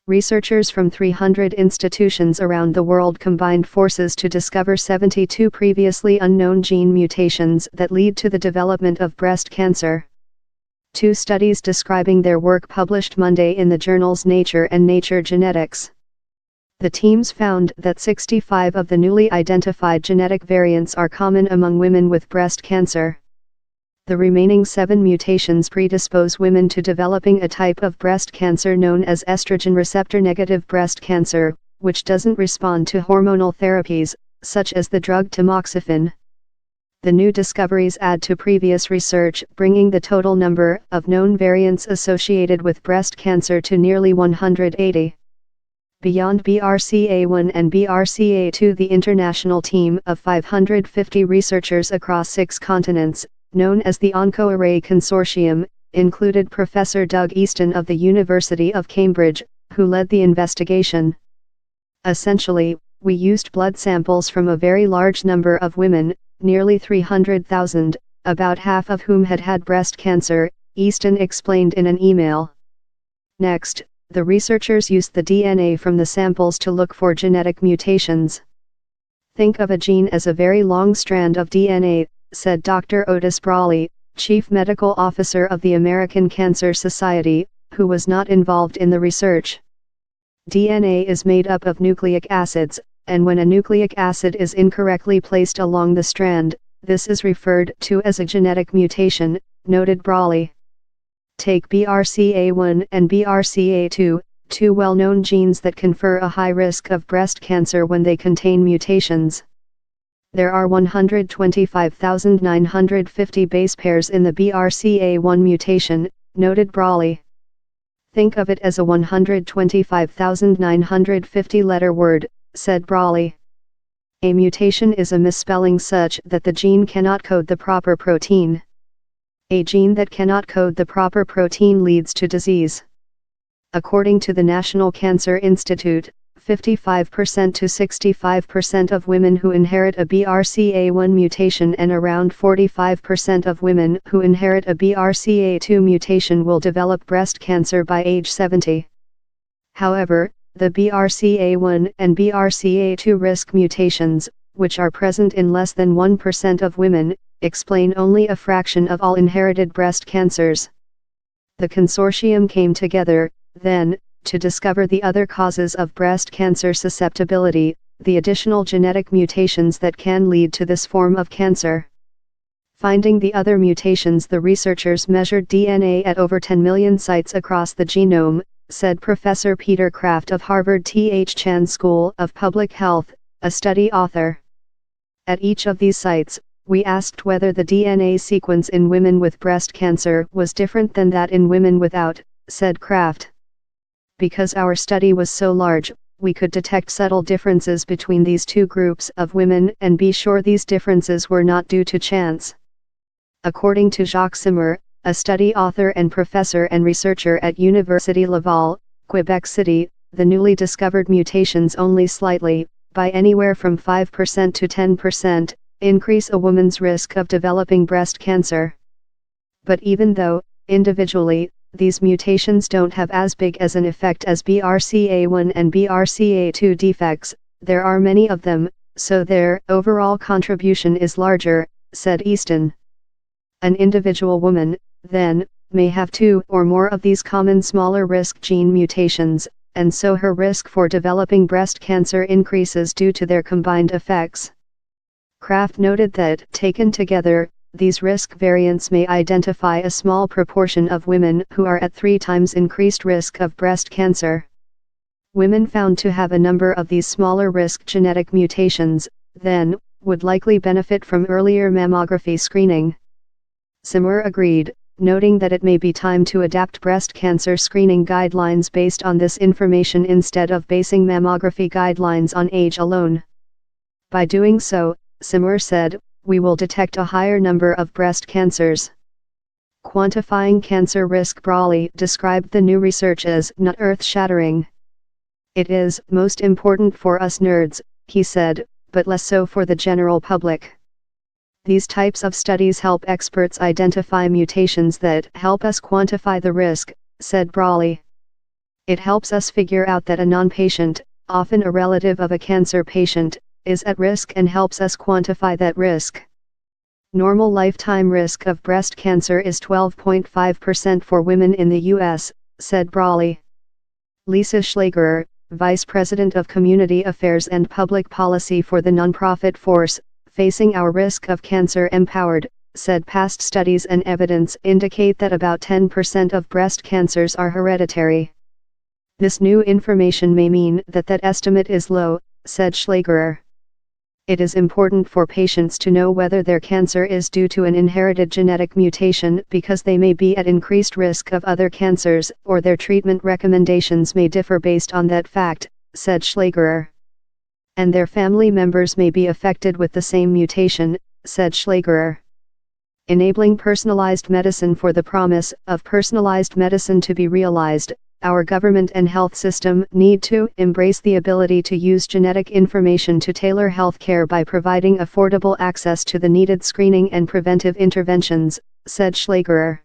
Researchers from 300 institutions around the world combined forces to discover 72 previously unknown gene mutations that lead to the development of breast cancer. Two studies describing their work published Monday in the journals Nature and Nature Genetics. The teams found that 65 of the newly identified genetic variants are common among women with breast cancer. The remaining 7 mutations predispose women to developing a type of breast cancer known as estrogen receptor-negative breast cancer, which doesn't respond to hormonal therapies, such as the drug tamoxifen. The new discoveries add to previous research, bringing the total number of known variants associated with breast cancer to nearly 180. Beyond BRCA1 and BRCA2, the international team of 550 researchers across 6 continents, known as the OncoArray Consortium, included Professor Doug Easton of the University of Cambridge, who led the investigation. Essentially, we used blood samples from a very large number of women, nearly 300,000, about half of whom had had breast cancer, Easton explained in an email. Next, the researchers used the DNA from the samples to look for genetic mutations. Think of a gene as a very long strand of DNA, said Dr. Otis Brawley, Chief Medical Officer of the American Cancer Society, who was not involved in the research. DNA is made up of nucleic acids, and when a nucleic acid is incorrectly placed along the strand, this is referred to as a genetic mutation, noted Brawley. Take BRCA1 and BRCA2, two well-known genes that confer a high risk of breast cancer when they contain mutations. There are 125,950 base pairs in the BRCA1 mutation, noted Brawley. Think of it as a 125,950 letter word, said Brawley. A mutation is a misspelling such that the gene cannot code the proper protein. A gene that cannot code the proper protein leads to disease. According to the National Cancer Institute, 55% to 65% of women who inherit a BRCA1 mutation and around 45% of women who inherit a BRCA2 mutation will develop breast cancer by age 70. However, the BRCA1 and BRCA2 risk mutations, which are present in less than 1% of women, explain only a fraction of all inherited breast cancers. The consortium came together, then, to discover the other causes of breast cancer susceptibility, the additional genetic mutations that can lead to this form of cancer. Finding the other mutations, the researchers measured DNA at over 10 million sites across the genome, said Professor Peter Kraft of Harvard T.H. Chan School of Public Health, a study author. At each of these sites, we asked whether the DNA sequence in women with breast cancer was different than that in women without, said Kraft. Because our study was so large, we could detect subtle differences between these two groups of women and be sure these differences were not due to chance. According to Jacques Simmer, a study author and professor and researcher at Université Laval, Quebec City, the newly discovered mutations only slightly, by anywhere from 5% to 10%, increase a woman's risk of developing breast cancer. But even though, individually, these mutations don't have as big as an effect as BRCA1 and BRCA2 defects, there are many of them, so their overall contribution is larger, said Easton. An individual woman, then, may have 2 or more of these common smaller risk gene mutations, and so her risk for developing breast cancer increases due to their combined effects. Kraft noted that, taken together, these risk variants may identify a small proportion of women who are at 3 times increased risk of breast cancer. Women found to have a number of these smaller risk genetic mutations, then, would likely benefit from earlier mammography screening. Simmer agreed, noting that it may be time to adapt breast cancer screening guidelines based on this information instead of basing mammography guidelines on age alone. By doing so, Simmer said, we will detect a higher number of breast cancers. Quantifying cancer risk, Brawley described the new research as not earth-shattering. It is most important for us nerds, he said, but less so for the general public. These types of studies help experts identify mutations that help us quantify the risk, said Brawley. It helps us figure out that a non-patient, often a relative of a cancer patient, is at risk and helps us quantify that risk. Normal lifetime risk of breast cancer is 12.5% for women in the U.S., said Brawley. Lisa Schlagerer, Vice President of Community Affairs and Public Policy for the nonprofit force, Facing Our Risk of Cancer Empowered, said past studies and evidence indicate that about 10% of breast cancers are hereditary. This new information may mean that that estimate is low, said Schlagerer. It is important for patients to know whether their cancer is due to an inherited genetic mutation because they may be at increased risk of other cancers, or their treatment recommendations may differ based on that fact, said Schlagerer. And their family members may be affected with the same mutation, said Schlagerer. Enabling personalized medicine. For the promise of personalized medicine to be realized, our government and health system need to embrace the ability to use genetic information to tailor healthcare by providing affordable access to the needed screening and preventive interventions, said Schlagerer.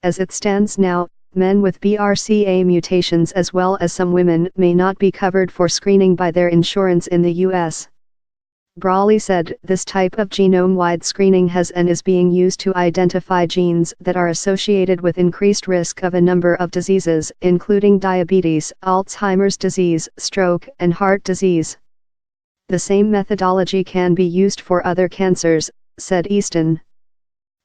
As it stands now, men with BRCA mutations as well as some women may not be covered for screening by their insurance in the U.S. Brawley said this type of genome-wide screening has and is being used to identify genes that are associated with increased risk of a number of diseases, including diabetes, Alzheimer's disease, stroke, and heart disease. The same methodology can be used for other cancers, said Easton.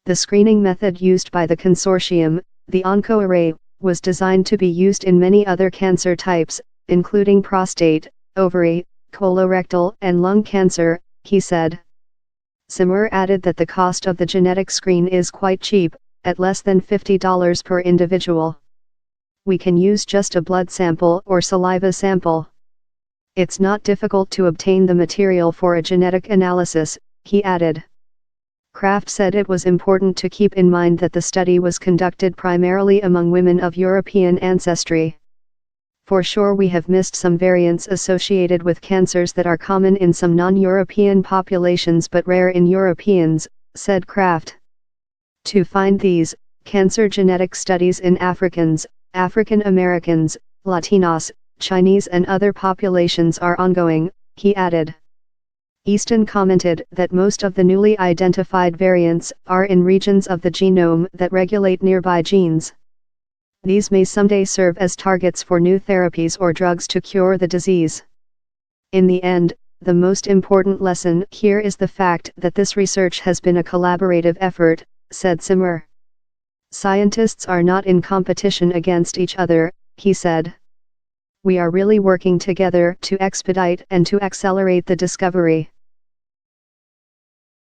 The screening method used by the consortium, the OncoArray, was designed to be used in many other cancer types, including prostate, ovary, colorectal and lung cancer, he said. Simmer added that the cost of the genetic screen is quite cheap, at less than $50 per individual. We can use just a blood sample or saliva sample. It's not difficult to obtain the material for a genetic analysis, he added. Kraft said it was important to keep in mind that the study was conducted primarily among women of European ancestry. For sure we have missed some variants associated with cancers that are common in some non-European populations but rare in Europeans, said Kraft. To find these, cancer genetic studies in Africans, African Americans, Latinos, Chinese and other populations are ongoing, he added. Easton commented that most of the newly identified variants are in regions of the genome that regulate nearby genes. These may someday serve as targets for new therapies or drugs to cure the disease. In the end, the most important lesson here is the fact that this research has been a collaborative effort, said Simmer. Scientists are not in competition against each other, he said. We are really working together to expedite and to accelerate the discovery.